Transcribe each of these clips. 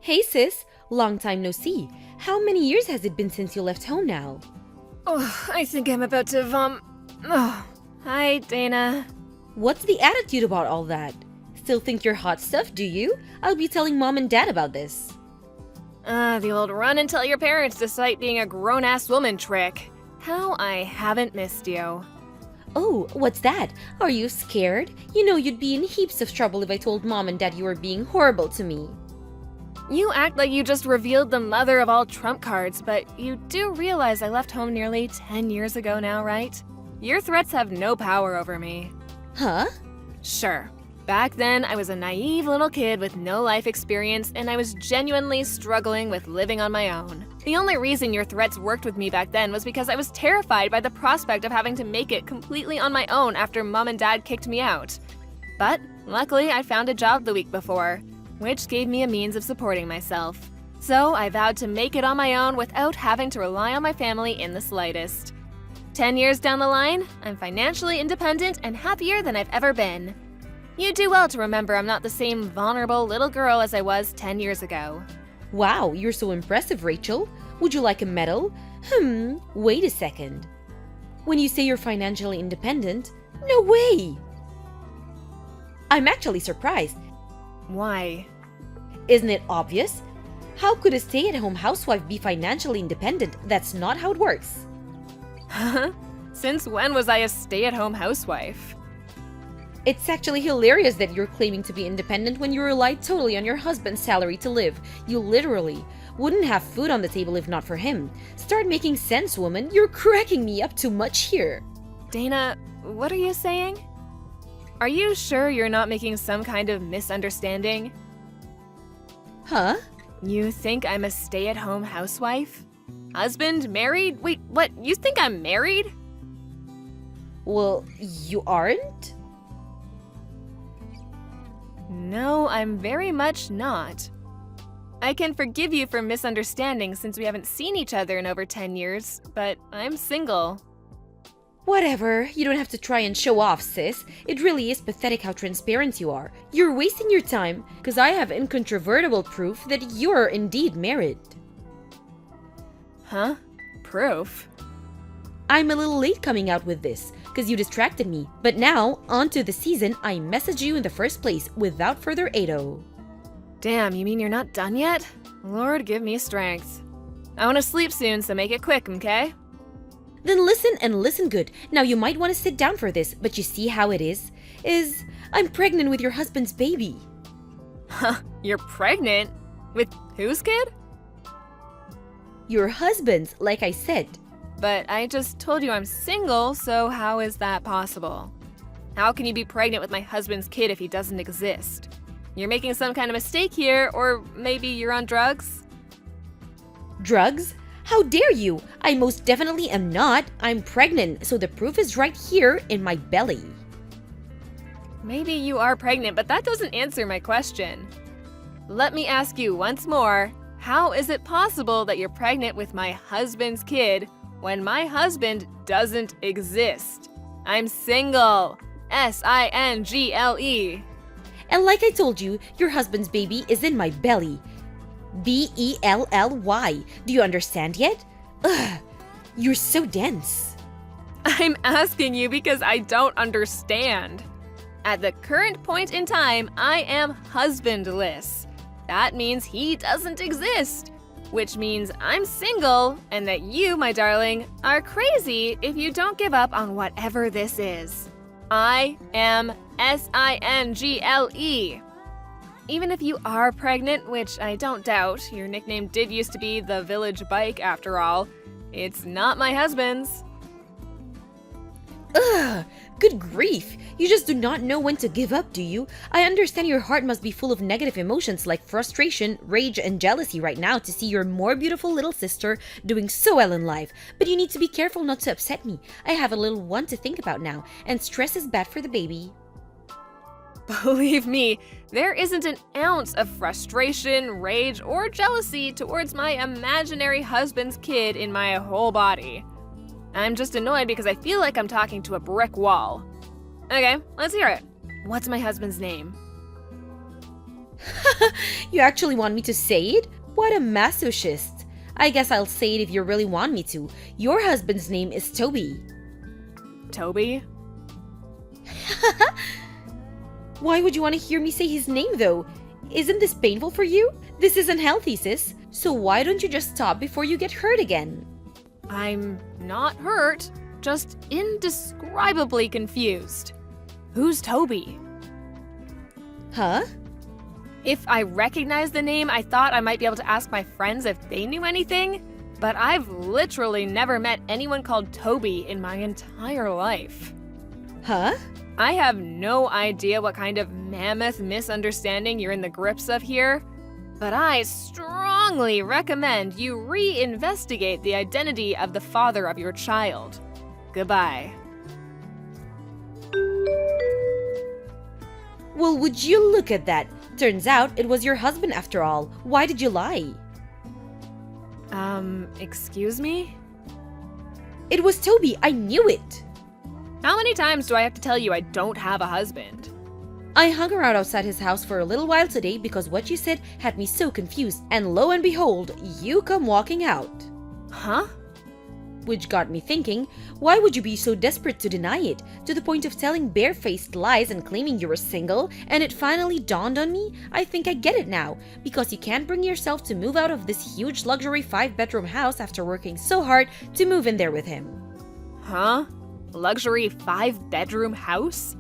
Hey sis, long time no see. How many years has it been since you left home now? Oh, I think I'm about to Oh, hi, Dana. What's the attitude about all that? Still think you're hot stuff, do you? I'll be telling mom and dad about this. The old run and tell your parents despite being a grown-ass woman trick. How I haven't missed you. Oh, what's that? Are you scared? You know you'd be in heaps of trouble if I told mom and dad you were being horrible to me. You act like you just revealed the mother of all trump cards, but you do realize I left home nearly 10 years ago now, right? Your threats have no power over me. Huh? Sure. Back then, I was a naive little kid with no life experience, and I was genuinely struggling with living on my own. The only reason your threats worked with me back then was because I was terrified by the prospect of having to make it completely on my own after mom and dad kicked me out. But luckily, I found a job the week before, which gave me a means of supporting myself. So I vowed to make it on my own without having to rely on my family in the slightest. 10 years down the line, I'm financially independent and happier than I've ever been. You do well to remember I'm not the same vulnerable little girl as I was 10 years ago. Wow, you're so impressive, Rachel. Would you like a medal? Wait a second. When you say you're financially independent, no way! I'm actually surprised. Why? Isn't it obvious? How could a stay-at-home housewife be financially independent? That's not how it works. Huh? Since when was I a stay-at-home housewife? It's actually hilarious that you're claiming to be independent when you rely totally on your husband's salary to live. You literally wouldn't have food on the table if not for him. Start making sense, woman. You're cracking me up too much here. Dana, what are you saying? Are you sure you're not making some kind of misunderstanding? Huh? You think I'm a stay-at-home housewife? Husband? Married? Wait, what? You think I'm married? Well, you aren't? No, I'm very much not. I can forgive you for misunderstanding since we haven't seen each other in over 10 years, but I'm single. Whatever, you don't have to try and show off, sis. It really is pathetic how transparent you are. You're wasting your time, because I have incontrovertible proof that you're indeed married. Huh? Proof? I'm a little late coming out with this, because you distracted me. But now, on to the season, I messaged you in the first place, without further ado. Damn, you mean you're not done yet? Lord, give me strength. I want to sleep soon, so make it quick, okay? Then listen and listen good. Now you might want to sit down for this, but you see how it is? I'm pregnant with your husband's baby. Huh, you're pregnant? With whose kid? Your husband's, like I said. But I just told you I'm single, so how is that possible? How can you be pregnant with my husband's kid if he doesn't exist? You're making some kind of mistake here, or maybe you're on drugs? Drugs? How dare you? I most definitely am not. I'm pregnant, so the proof is right here in my belly. Maybe you are pregnant, but that doesn't answer my question. Let me ask you once more, how is it possible that you're pregnant with my husband's kid when my husband doesn't exist? I'm single. S-I-N-G-L-E. And like I told you, your husband's baby is in my belly. B-E-L-L-Y. Do you understand yet? Ugh, you're so dense. I'm asking you because I don't understand. At the current point in time, I am husbandless. That means he doesn't exist, which means I'm single and that you, my darling, are crazy if you don't give up on whatever this is. I am S-I-N-G-L-E. Even if you are pregnant, which I don't doubt, your nickname did used to be the Village Bike after all, it's not my husband's. Ugh, good grief. You just do not know when to give up, do you? I understand your heart must be full of negative emotions like frustration, rage, and jealousy right now to see your more beautiful little sister doing so well in life. But you need to be careful not to upset me. I have a little one to think about now, and stress is bad for the baby. Believe me, there isn't an ounce of frustration, rage, or jealousy towards my imaginary husband's kid in my whole body. I'm just annoyed because I feel like I'm talking to a brick wall. Okay, let's hear it. What's my husband's name? You actually want me to say it? What a masochist. I guess I'll say it if you really want me to. Your husband's name is Toby. Toby? Why would you want to hear me say his name though? Isn't this painful for you? This isn't healthy, sis. So why don't you just stop before you get hurt again? I'm not hurt, just indescribably confused. Who's Toby? Huh? If I recognized the name, I thought I might be able to ask my friends if they knew anything, but I've literally never met anyone called Toby in my entire life. Huh? I have no idea what kind of mammoth misunderstanding you're in the grips of here, but I strongly recommend you reinvestigate the identity of the father of your child. Goodbye. Well, would you look at that? Turns out it was your husband after all. Why did you lie? Excuse me? It was Toby. I knew it. How many times do I have to tell you I don't have a husband? I hung around outside his house for a little while today because what you said had me so confused, and lo and behold, you come walking out. Huh? Which got me thinking, why would you be so desperate to deny it, to the point of telling barefaced lies and claiming you were single? And it finally dawned on me, I think I get it now, because you can't bring yourself to move out of this huge luxury 5-bedroom house after working so hard to move in there with him. Huh? Luxury 5-bedroom house?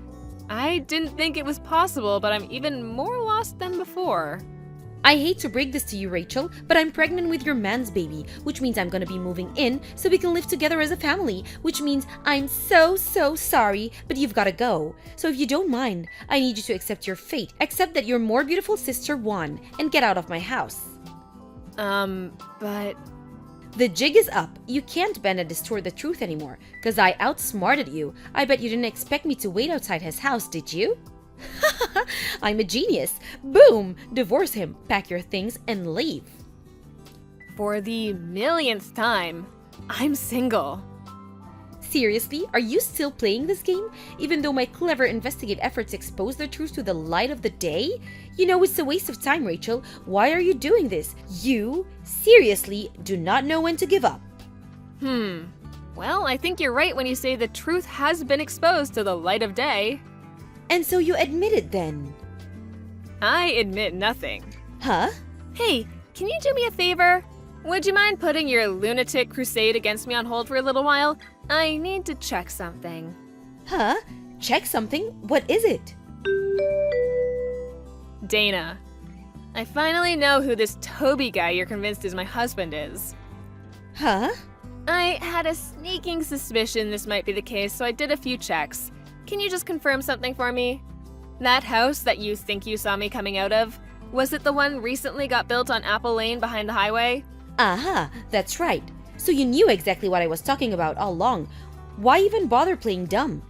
I didn't think it was possible, but I'm even more lost than before. I hate to break this to you, Rachel, but I'm pregnant with your man's baby, which means I'm gonna be moving in so we can live together as a family, which means I'm so sorry, but you've gotta go. So if you don't mind, I need you to accept your fate, accept that your more beautiful sister won, and get out of my house. But... The jig is up. You can't bend and distort the truth anymore, because I outsmarted you. I bet you didn't expect me to wait outside his house, did you? I'm a genius. Boom! Divorce him, pack your things, and leave. For the millionth time, I'm single. Seriously, are you still playing this game? Even though my clever investigate efforts expose the truth to the light of the day? You know it's a waste of time, Rachel. Why are you doing this? You, seriously, do not know when to give up. Well, I think you're right when you say the truth has been exposed to the light of day. And so you admit it then? I admit nothing. Huh? Hey, can you do me a favor? Would you mind putting your lunatic crusade against me on hold for a little while? I need to check something. Huh? Check something? What is it? Dana, I finally know who this Toby guy you're convinced is my husband is. Huh? I had a sneaking suspicion this might be the case, so I did a few checks. Can you just confirm something for me? That house that you think you saw me coming out of, was it the one recently got built on Apple Lane behind the highway? Aha, that's right. So you knew exactly what I was talking about all along. Why even bother playing dumb?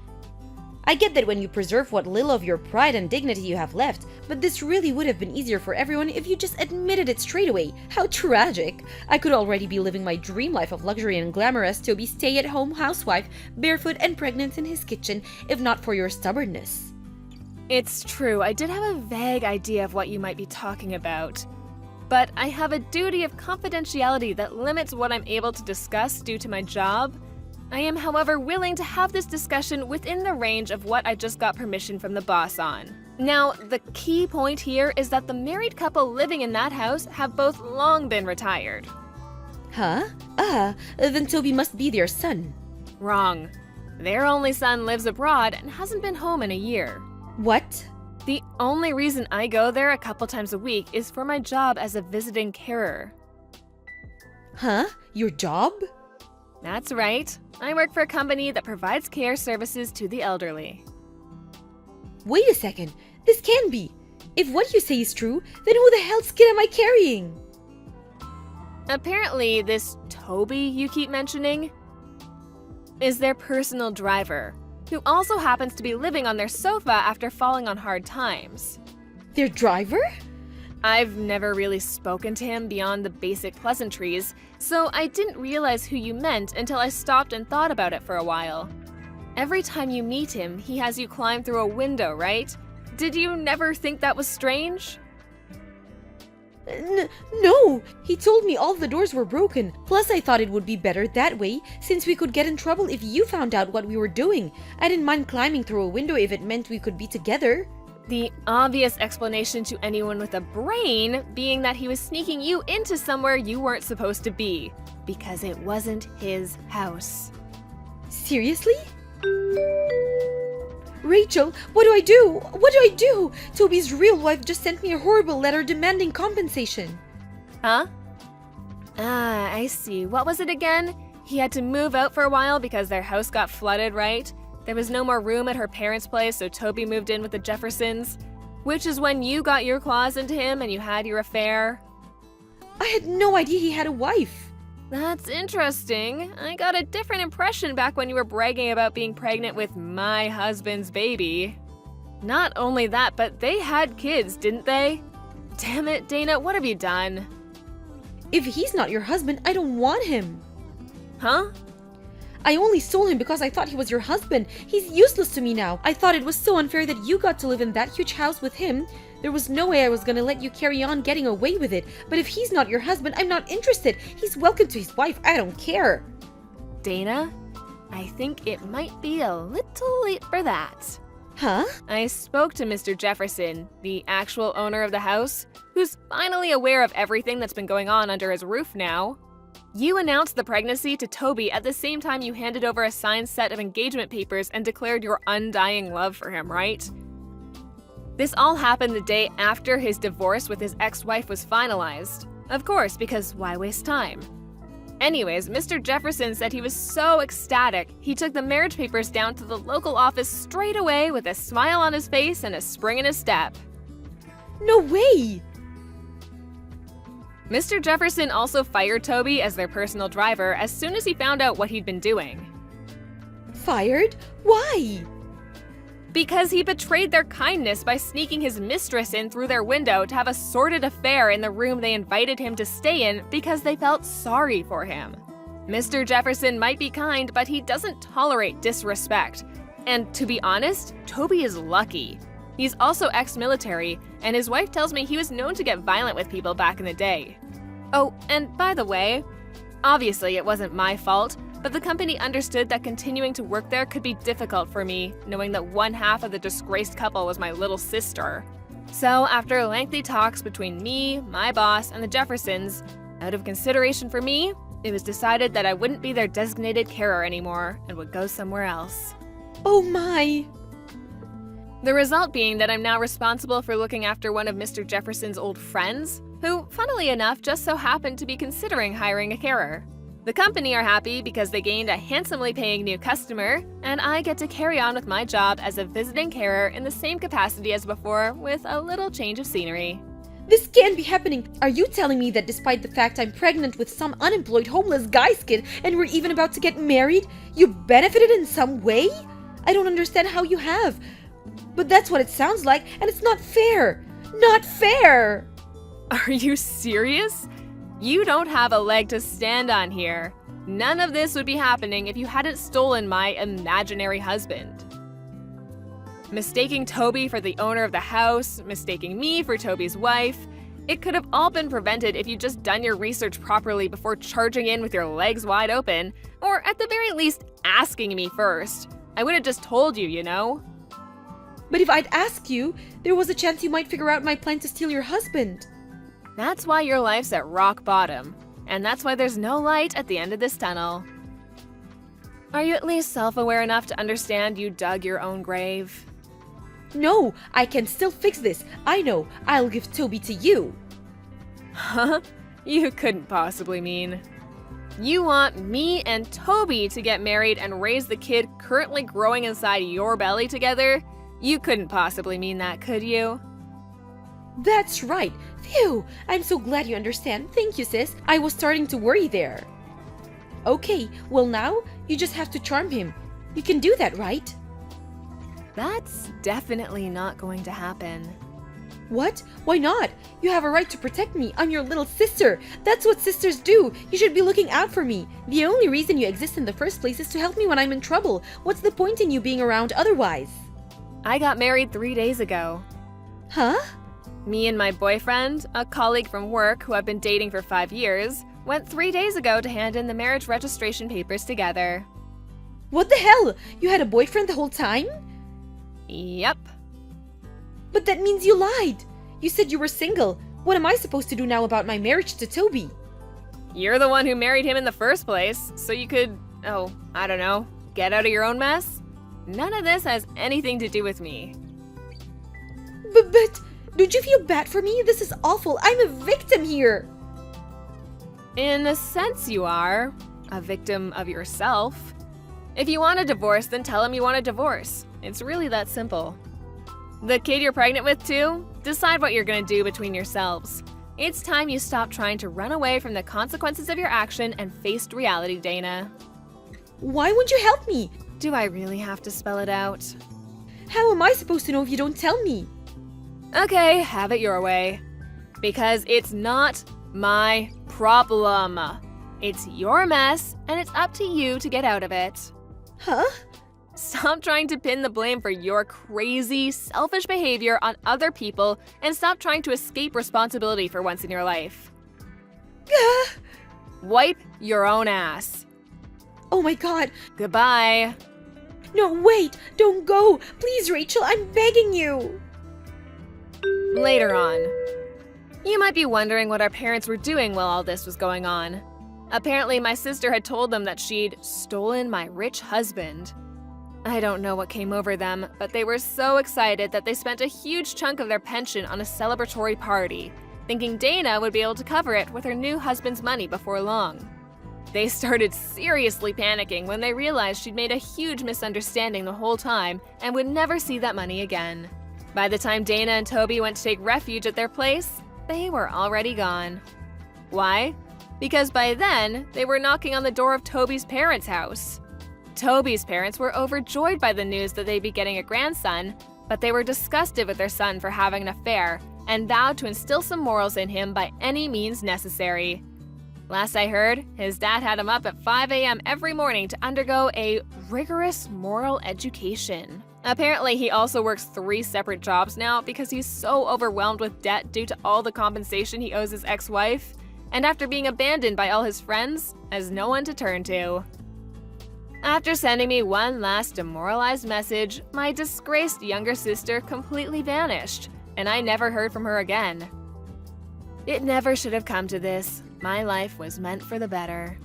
I get that when you preserve what little of your pride and dignity you have left, but this really would have been easier for everyone if you just admitted it straight away. How tragic! I could already be living my dream life of luxury and glamour as Toby's stay-at-home housewife, barefoot and pregnant in his kitchen, if not for your stubbornness. It's true, I did have a vague idea of what you might be talking about. But I have a duty of confidentiality that limits what I'm able to discuss due to my job. I am, however, willing to have this discussion within the range of what I just got permission from the boss on. Now, the key point here is that the married couple living in that house have both long been retired. Huh? Then Toby must be their son. Wrong. Their only son lives abroad and hasn't been home in a year. What? The only reason I go there a couple times a week is for my job as a visiting carer. Huh? Your job? That's right. I work for a company that provides care services to the elderly. Wait a second. This can't be. If what you say is true, then who the hell's kid am I carrying? Apparently, this Toby you keep mentioning is their personal driver, who also happens to be living on their sofa after falling on hard times. Their driver? I've never really spoken to him beyond the basic pleasantries, so I didn't realize who you meant until I stopped and thought about it for a while. Every time you meet him, he has you climb through a window, right? Did you never think that was strange? No! He told me all the doors were broken. Plus, I thought it would be better that way, since we could get in trouble if you found out what we were doing. I didn't mind climbing through a window if it meant we could be together. The obvious explanation to anyone with a brain being that he was sneaking you into somewhere you weren't supposed to be, because it wasn't his house. Seriously? Rachel, what do I do? What do I do? Toby's real wife just sent me a horrible letter demanding compensation. Huh? Ah, I see. What was it again? He had to move out for a while because their house got flooded, right? There was no more room at her parents' place, so Toby moved in with the Jeffersons. Which is when you got your claws into him and you had your affair. I had no idea he had a wife. That's interesting. I got a different impression back when you were bragging about being pregnant with my husband's baby. Not only that, but they had kids, didn't they? Damn it, Dana, what have you done? If he's not your husband, I don't want him. Huh? I only stole him because I thought he was your husband. He's useless to me now. I thought it was so unfair that you got to live in that huge house with him. There was no way I was gonna let you carry on getting away with it. But if he's not your husband, I'm not interested. He's welcome to his wife. I don't care. Dana, I think it might be a little late for that. Huh? I spoke to Mr. Jefferson, the actual owner of the house, who's finally aware of everything that's been going on under his roof now. You announced the pregnancy to Toby at the same time you handed over a signed set of engagement papers and declared your undying love for him, right? This all happened the day after his divorce with his ex-wife was finalized. Of course, because why waste time? Anyways, Mr. Jefferson said he was so ecstatic, he took the marriage papers down to the local office straight away with a smile on his face and a spring in his step. No way! Mr. Jefferson also fired Toby as their personal driver as soon as he found out what he'd been doing. Fired? Why? Because he betrayed their kindness by sneaking his mistress in through their window to have a sordid affair in the room they invited him to stay in because they felt sorry for him. Mr. Jefferson might be kind, but he doesn't tolerate disrespect. And to be honest, Toby is lucky. He's also ex-military, and his wife tells me he was known to get violent with people back in the day. Oh, and by the way, obviously it wasn't my fault, but the company understood that continuing to work there could be difficult for me, knowing that one half of the disgraced couple was my little sister. So after lengthy talks between me, my boss, and the Jeffersons, out of consideration for me, it was decided that I wouldn't be their designated carer anymore and would go somewhere else. Oh my! The result being that I'm now responsible for looking after one of Mr. Jefferson's old friends, who, funnily enough, just so happened to be considering hiring a carer. The company are happy because they gained a handsomely paying new customer, and I get to carry on with my job as a visiting carer in the same capacity as before, with a little change of scenery. This can't be happening. Are you telling me that despite the fact I'm pregnant with some unemployed homeless guy's kid and we're even about to get married, you benefited in some way? I don't understand how you have. But that's what it sounds like, and it's not fair. Not fair! Are you serious? You don't have a leg to stand on here. None of this would be happening if you hadn't stolen my imaginary husband. Mistaking Toby for the owner of the house, mistaking me for Toby's wife, it could have all been prevented if you'd just done your research properly before charging in with your legs wide open, or at the very least, asking me first. I would have just told you, you know? But if I'd asked you, there was a chance you might figure out my plan to steal your husband. That's why your life's at rock bottom, and that's why there's no light at the end of this tunnel. Are you at least self-aware enough to understand you dug your own grave? No, I can still fix this. I know. I'll give Toby to you. Huh? You couldn't possibly mean. You want me and Toby to get married and raise the kid currently growing inside your belly together? You couldn't possibly mean that, could you? That's right. Phew! I'm so glad you understand. Thank you, sis. I was starting to worry there. Okay, well now, you just have to charm him. You can do that, right? That's definitely not going to happen. What? Why not? You have a right to protect me. I'm your little sister. That's what sisters do. You should be looking out for me. The only reason you exist in the first place is to help me when I'm in trouble. What's the point in you being around otherwise? I got married 3 days ago. Huh? Me and my boyfriend, a colleague from work who I've been dating for 5 years, went 3 days ago to hand in the marriage registration papers together. What the hell? You had a boyfriend the whole time? Yep. But that means you lied. You said you were single. What am I supposed to do now about my marriage to Toby? You're the one who married him in the first place, so you could, I don't know, get out of your own mess? None of this has anything to do with me. But don't you feel bad for me? This is awful. I'm a victim here. In a sense you are. A victim of yourself. If you want a divorce, then tell him you want a divorce. It's really that simple. The kid you're pregnant with too? Decide what you're gonna do between yourselves. It's time you stop trying to run away from the consequences of your action and faced reality, Dana. Why won't you help me? Do I really have to spell it out? How am I supposed to know if you don't tell me? Okay, have it your way. Because it's not my problem. It's your mess, and it's up to you to get out of it. Huh? Stop trying to pin the blame for your crazy, selfish behavior on other people and stop trying to escape responsibility for once in your life. Wipe your own ass. Oh my god. Goodbye. No, wait! Don't go! Please, Rachel, I'm begging you! Later on. You might be wondering what our parents were doing while all this was going on. Apparently, my sister had told them that she'd stolen my rich husband. I don't know what came over them, but they were so excited that they spent a huge chunk of their pension on a celebratory party, thinking Dana would be able to cover it with her new husband's money before long. They started seriously panicking when they realized she'd made a huge misunderstanding the whole time and would never see that money again. By the time Dana and Toby went to take refuge at their place, they were already gone. Why? Because by then, they were knocking on the door of Toby's parents' house. Toby's parents were overjoyed by the news that they'd be getting a grandson, but they were disgusted with their son for having an affair and vowed to instill some morals in him by any means necessary. Last I heard, his dad had him up at 5 a.m. every morning to undergo a rigorous moral education. Apparently, he also works 3 separate jobs now because he's so overwhelmed with debt due to all the compensation he owes his ex-wife, and after being abandoned by all his friends, has no one to turn to. After sending me one last demoralized message, my disgraced younger sister completely vanished, and I never heard from her again. It never should have come to this. My life was meant for the better.